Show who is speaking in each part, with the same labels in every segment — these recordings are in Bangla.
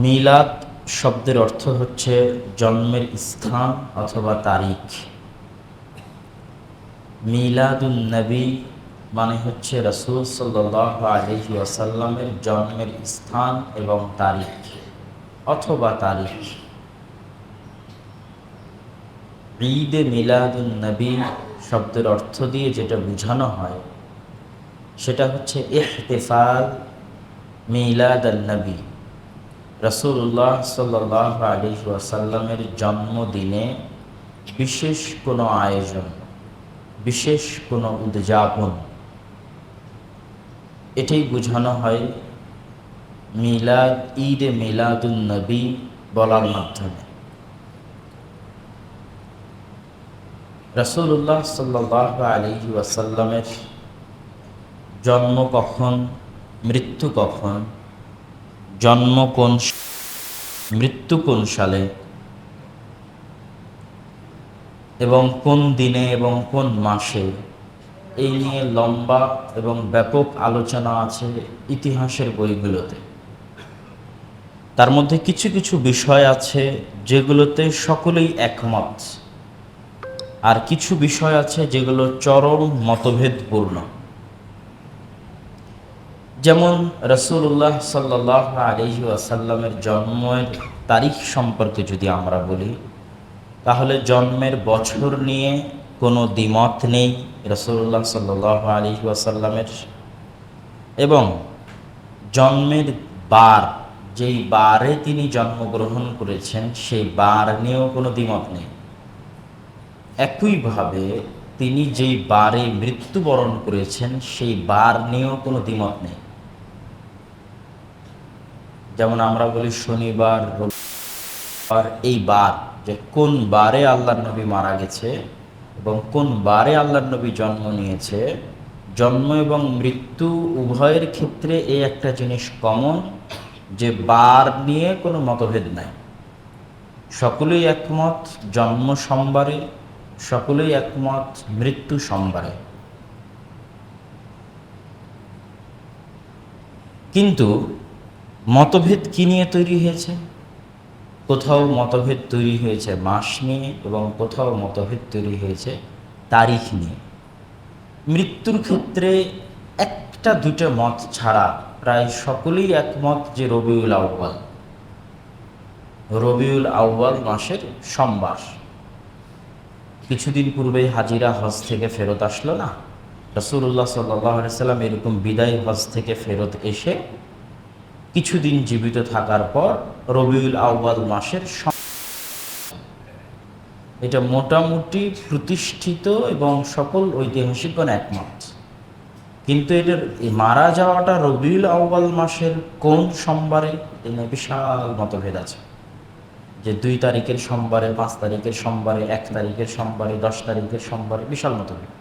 Speaker 1: মিলাদ শব্দের অর্থ হচ্ছে জন্মের স্থান অথবা তারিখ। মিলাদুন নবী মানে হচ্ছে রাসূল সাল্লাল্লাহু আলাইহি ওয়াসাল্লামের জন্মের স্থান এবং তারিখ অথবা তারিখ। ঈদে মিলাদুন নবী শব্দের অর্থ দিয়ে যেটা বোঝানো হয় সেটা হচ্ছে ইহতিফাল মিলাদুন নবী, রাসূলুল্লাহ সাল্লাল্লাহু আলাইহি ওয়াসাল্লামের জন্মদিনে বিশেষ কোনো আয়োজন, বিশেষ কোনো উদযাপন, এটাই বোঝানো হয় মিলাদ, ঈদে মিলাদুন নবী বলার মাধ্যমে। রাসূলুল্লাহ সাল্লাল্লাহু আলাইহি ওয়াসাল্লামের জন্ম কখন, মৃত্যু কখন, জন্ম কোন, মৃত্যু কোন সালে এবং কোন দিনে এবং কোন মাসে, এই নিয়ে লম্বা এবং ব্যাপক আলোচনা আছে ইতিহাসের বইগুলোতে। তার মধ্যে কিছু কিছু বিষয় আছে যেগুলোতে সকলেই একমত, আর কিছু বিষয় আছে যেগুলো চরম মতভেদপূর্ণ। যেমন রাসূলুল্লাহ সাল্লাল্লাহু আলাইহি ওয়াসাল্লামের জন্মের তারিখ সম্পর্কে যদি আমরা বলি, তাহলে জন্মের বছর নিয়ে কোনো দ্বিমত নেই রাসূলুল্লাহ সাল্লাল্লাহু আলাইহি ওয়াসাল্লামের, এবং জন্মের বার, যেই বারে তিনি জন্মগ্রহণ করেছেন সেই বার নিয়েও কোনো দ্বিমত নেই। একইভাবে তিনি যেই বারে মৃত্যুবরণ করেছেন সেই বার নিয়েও কোনো দ্বিমত নেই। যেমন আমরা বলি শনিবার, রবিবার, এই বার, যে কোন বারে আল্লাহর নবী মারা গেছে এবং কোন বারে আল্লাহর নবী জন্ম নিয়েছে, জন্ম এবং মৃত্যু উভয়ের ক্ষেত্রে এই একটা জিনিস কমন, যে বার নিয়ে কোনো মতভেদ নাই। সকলেই একমত জন্ম সোমবারে, সকলেই একমত মৃত্যু সোমবারে। কিন্তু মতভেদ কি নিয়ে তৈরি হয়েছে? কোথাও মতভেদ তৈরি হয়েছে মাস নিয়ে এবং কোথাও মতভেদ তৈরি হয়েছে তারিখ নিয়ে। মৃত্যুর ক্ষেত্রে একটা দুটো মত ছাড়া প্রায় সকলেই একমত যে রবিউল আউয়াল, রবিউল আউয়াল মাসের সোমবার। কিছুদিন পূর্বে হাজিরা হজ থেকে ফেরত আসলো না, রাসূলুল্লাহ সাল্লাল্লাহু আলাইহি সাল্লাম এরকম বিদায় হজ থেকে ফেরত এসে কিছুদিন জীবিত থাকার পর রবিউল আউয়াল মাসের, এটা মোটামুটি প্রতিষ্ঠিত এবং সকল ঐতিহাসিকগণ একমত। কিন্তু এটার মারা যাওয়াটা রবিউল আউয়াল মাসের কোন সোমবারে, এনে বিশাল মতভেদ আছে, যে 2 তারিখের সোমবারে, 5 তারিখের সোমবারে, 1 তারিখের সোমবারে, 10 তারিখের সোমবারে, বিশাল মতভেদ।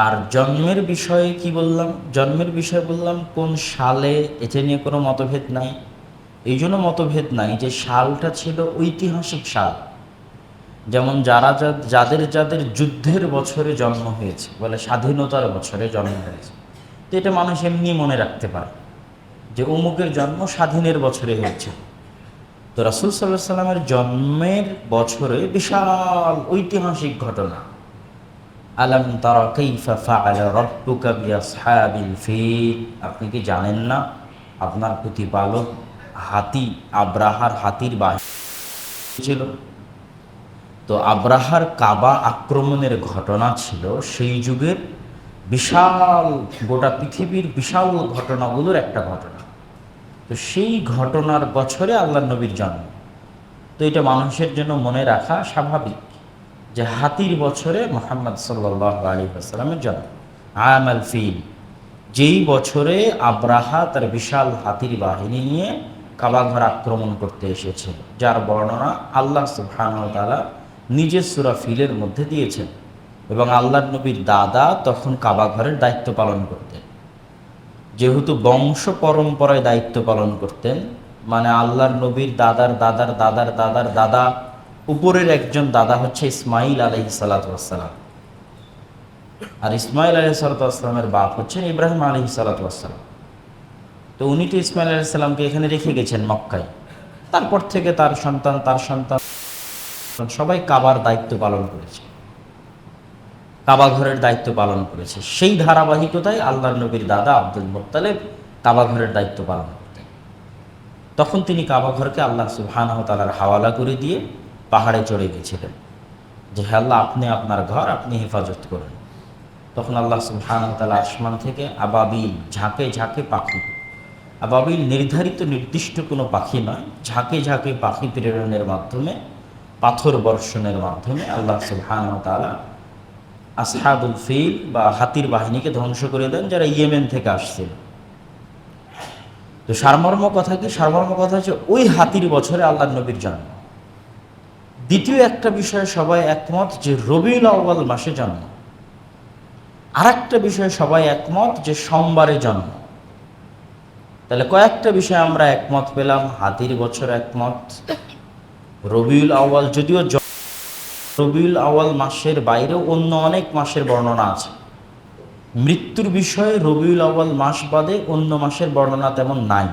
Speaker 1: আর জন্মের বিষয়ে কি বললাম? জন্মের বিষয়ে বললাম কোন সালে, এটা নিয়ে কোনো মতভেদ নাই। এই জন্য মতভেদ নাই যে সালটা ছিল ঐতিহাসিক সাল। যেমন যাদের যাদের যুদ্ধের বছরে জন্ম হয়েছে, বলে স্বাধীনতার বছরে জন্ম হয়েছে, তো এটা মানুষ এমনি মনে রাখতে পারে যে অমুকের জন্ম স্বাধীনের বছরে হয়েছে। তো রাসূল সাল্লাল্লাহু আলাইহি সাল্লামের জন্মের বছরে বিশাল ঐতিহাসিক ঘটনা। আলাম তারা কাইফা ফাআলা রাব্বুকা বিআসহাবিল ফিল, আপনি কি জানেন না আপনার প্রতিপালক হাতি, আব্রাহার হাতির বাহিনী ছিল। তো আব্রাহার কাবা আক্রমণের ঘটনা ছিল সেই যুগের বিশাল, গোটা পৃথিবীর বিশাল ঘটনাগুলোর একটা ঘটনা। তো সেই ঘটনার বছরে আল্লাহর নবীর জন্ম। তো এটা মানুষের জন্য মনে রাখা স্বাভাবিক যে হাতির বছরে মুহাম্মদ সাল্লাল্লাহু আলাইহি ওয়াসাল্লামের জন্ম। আমাল ফিল, যেই বছরে আব্রাহা তার বিশাল হাতির বাহিনী নিয়ে কাবাঘর আক্রমণ করতে এসেছে, যার বর্ণনা আল্লাহ সুবহানাহু ওয়া তাআলা নিজে সূরা ফিলের মধ্যে দিয়েছেন। এবং আল্লাহর নবীর দাদা তখন কাবাঘরের দায়িত্ব পালন করতেন। যেহেতু বংশ পরম্পরায় দায়িত্ব পালন করতেন, মানে আল্লাহর নবীর দাদার দাদার দাদার দাদার দাদা, উপরের একজন দাদা হচ্ছে ইসমাইল আলাইহিস সালাতু ওয়াস সালাম, আর ইসমাইল আলাইহিস সালাতু ওয়াস সালামের বাপ হচ্ছেন ইব্রাহিম আলাইহিস সালাতু ওয়াস সালাম। তো উনি তো ইসমাইল আলাইহিস সালামকে এখানে রেখে গেছেন মক্কায়। তারপর থেকে তার সন্তান সবাই কাবার দায়িত্ব পালন করেছে, কাবা ঘরের দায়িত্ব পালন করেছে। সেই ধারাবাহিকতায় আল্লাহর নবীর দাদা আব্দুল মুত্তালিব কাবা ঘরের দায়িত্ব পালন করতেন। তখন তিনি কাবা ঘরকে আল্লাহ সুবহানাহু ওয়া তাআলার হাওয়ালা করে দিয়ে পাহাড়ে চড়ে গেছিলেন যে হে আল্লাহ, আপনি আপনার ঘর আপনি হেফাজত করেন। তখন আল্লাহ সুবহানাহু ওয়া তাআলা আসমান থেকে আবাবিল, ঝাঁকে ঝাঁকে পাখি, আবাবিল নির্দিষ্ট কোনো পাখি নয়, ঝাঁকে ঝাঁকে পাখি প্রেরণের মাধ্যমে, পাথর বর্ষণের মাধ্যমে আল্লাহ সুবহানাহু ওয়া তাআলা আসহাবুল ফিল বা হাতির বাহিনীকে ধ্বংস করে দেন, যারা ইয়েমেন থেকে আসছিল। তো সারমর্ম কথা কি? সারমর্ম কথা হচ্ছে ওই হাতির বছরে আল্লাহর নবীর জন্ম। দ্বিতীয় একটা বিষয়ে সবাই একমত যে রবিউল আউয়াল মাসে জন্ম। আর একটা বিষয়ে সবাই একমত যে সোমবারে জন্ম। তাহলে কয়েকটা বিষয়ে আমরা একমত পেলাম। হাতির বছর একমত, রবিউল আউয়াল, যদিও রবিউল আউয়াল মাসের বাইরেও অন্য অনেক মাসের বর্ণনা আছে। মৃত্যুর বিষয়ে রবিউল আউয়াল মাস বাদে অন্য মাসের বর্ণনা তেমন নাই,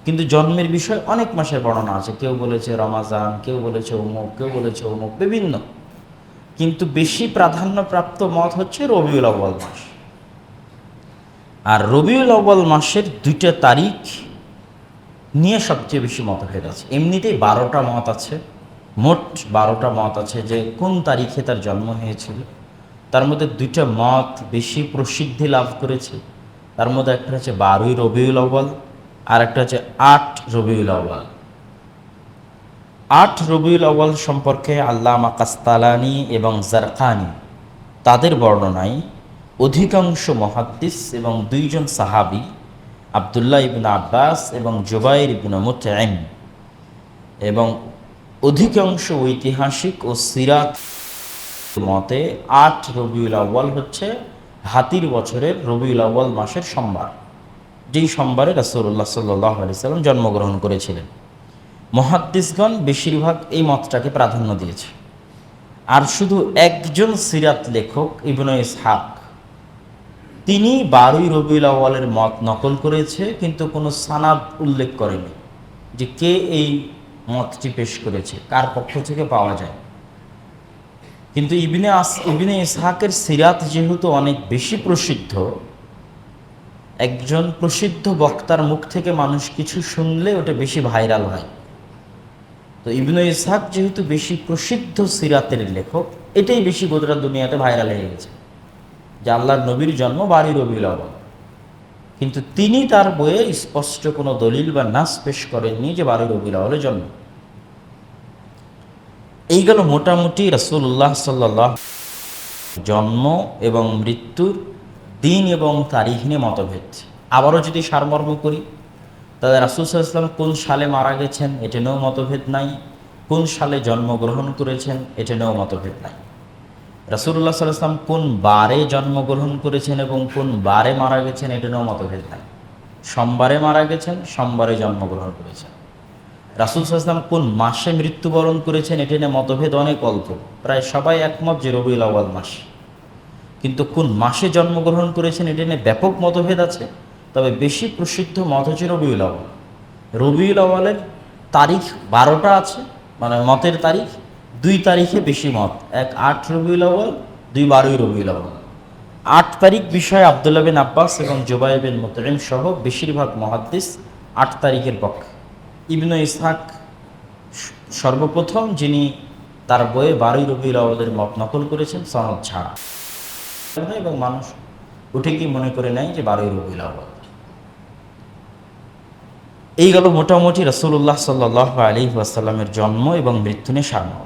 Speaker 1: কিন্তু জন্মের বিষয়ে অনেক মাসের বর্ণনা আছে। কেউ বলেছে রমাজান, কেউ বলেছে অমুক, কেউ বলেছে অমুক, বিভিন্ন। কিন্তু বেশি প্রাধান্যপ্রাপ্ত মত হচ্ছে রবিউল আউয়াল মাস। আর রবিউল আউয়াল মাসের 2টা তারিখ নিয়ে সবচেয়ে বেশি মতভেদ আছে। এমনিতেই 12টা মত আছে, মোট 12টা মত আছে যে কোন তারিখে তার জন্ম হয়েছিল। তার মধ্যে 2টা মত বেশি প্রসিদ্ধি লাভ করেছে। তার মধ্যে একটা হচ্ছে 12ই রবিউল আউয়াল, আর একটা হচ্ছে 8 রবিউল আউয়াল। 8 রবিউল আউয়াল সম্পর্কে আল্লামা কাস্তালানি এবং জারকানি তাদের বর্ণনায় অধিকাংশ মুহাদ্দিস এবং 2 জন সাহাবী আব্দুল্লাহ ইবনে আব্বাস এবং জুবাইর ইবনে মুতঈম এবং অধিকাংশ ঐতিহাসিক ও সিরাত মতে 8 রবিউল আউয়াল হচ্ছে হাতির বছরের রবিউল আউয়াল মাসের সোমবার, যেই সোমবারে রাসূলুল্লাহ সাল্লাল্লাহু আলাইহি সাল্লাম জন্মগ্রহণ করেছিলেন। মুহাদ্দিসগণ বেশিরভাগ এই মতটাকে প্রাধান্য দিয়েছে। আর শুধু একজন সিরাত লেখক ইবনে ইসহাক, তিনি 12ই রবিউল আউয়ালের মত নকল করেছে, কিন্তু কোনো সানাদ উল্লেখ করেনি যে কে এই মতটি পেশ করেছে, কার পক্ষ থেকে পাওয়া যায়। কিন্তু ইবনে ইসহাকের সিরাত যেহেতু অনেক বেশি প্রসিদ্ধ, একজন প্রসিদ্ধ বক্তার মুখ থেকে মানুষ কিছু শুনলে ওটা বেশি ভাইরাল হয়। তো ইবনে ইসহাক যেহেতু বেশি প্রসিদ্ধ সিরাতের লেখক, এটাই বেশি গোটা দুনিয়াতে ভাইরাল হয়ে গেছে যে আল্লাহর নবীর জন্ম 12ই রবিউল আউয়াল। কিন্তু তিনি তার বইয়ে স্পষ্ট কোনো দলিল বা নাস পেশ করেননি যে 12ই রবিউল আউয়ালে জন্ম। এই গেল মোটামুটি রাসূলুল্লাহ সাল্লাল্লাহু জন্ম এবং মৃত্যুর দিন এবং তারিখ নিয়ে মতভেদ। আবারও যদি সারমর্ম করি, তাহলে রাসূল সাল্লাল্লাহু আলাইহি ওয়াসাল্লাম কোন সালে মারা গেছেন এটা নিয়েও মতভেদ নাই, কোন সালে জন্মগ্রহণ করেছেন এটা নিয়েও মতভেদ নাই। রাসূলুল্লাহ সাল্লাল্লাহু আলাইহি ওয়াসাল্লাম কোন বারে জন্মগ্রহণ করেছেন এবং কোন বারে মারা গেছেন এটা নিয়েও মতভেদ নাই। সোমবারে মারা গেছেন, সোমবারে জন্মগ্রহণ করেছেন। রাসূল সাল্লাল্লাহু আলাইহি ওয়াসাল্লাম কোন মাসে মৃত্যুবরণ করেছেন এটা নিয়ে মতভেদ অনেক অল্প, প্রায় সবাই একমত যে রবিউল আউয়াল মাস। কিন্তু কোন মাসে জন্মগ্রহণ করেছেন এটা নিয়ে ব্যাপক মতভেদ আছে। তবে বেশি প্রসিদ্ধ মত হচ্ছে রবিউল আউয়াল। রবিউল আউয়ালের তারিখ 12টা আছে, মানে মতের তারিখ। 2 তারিখে বেশি মত, এক 8 রবিউল আউয়াল, 2 12ই রবিউল আউয়াল। 8 তারিখ বিষয়ে আব্দুল্লাহ বিন আব্বাস এবং জুবাইর বিন মুতঈম সহ বেশিরভাগ মুহাদ্দিস 8 তারিখের পক্ষে। ইবনে ইসহাক সর্বপ্রথম যিনি তার বইয়ে 12ই রবিউল আউয়ালের মত নকল করেছেন সনদ ছাড়া, এবং মানুষ উঠে কি মনে করে নেয় যে 12ই রবিউল আউয়াল। এই গেল মোটামুটি রাসূলুল্লাহ সাল্লাল্লাহু আলাইহি ওয়াসাল্লামের জন্ম এবং মৃত্যু নিয়ে সারমর্ম।